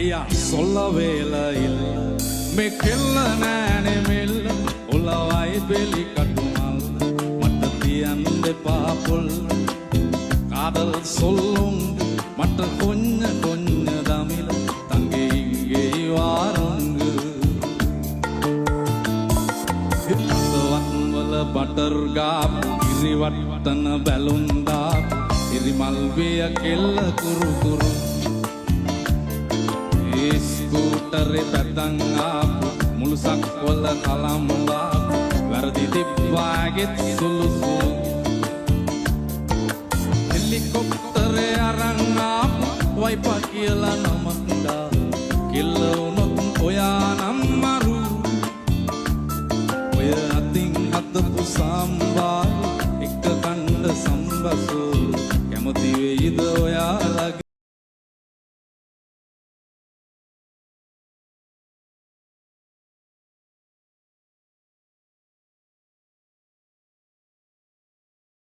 අයියා සොල්ල වේලයිල් මේ කෙල්ල නෑනේ මෙල්ල ඔලවයි බෙලි කටුමල් මට තියන්න දෙපා පොල් කාදල් සොල්ලුම් මට කොන්න කොන්න දමිල තංගේ ඉංගේ වාරංග හිතවත්වල බටර් ගාප් ඉරිවට්ටන බැලුම් දාප් ඉරිමල් විය කෙල්ල කුරු කුරු ස්කූටරේ පැත්තන් ආපු මුළු සක්වල කලම් වාපු වැරදි තිබ්බාගෙත් සුළු සුළු හෙලිකොප්ටරේ අරන් ආපු වයිපා කියලා නමක් දා කිල්ල වුණොත් ඔයා නම් මරු ඔය අතින් හදපු සම්බාර එක කණ්ඩ සම්බසෝ කැමති වෙයිද ඔයා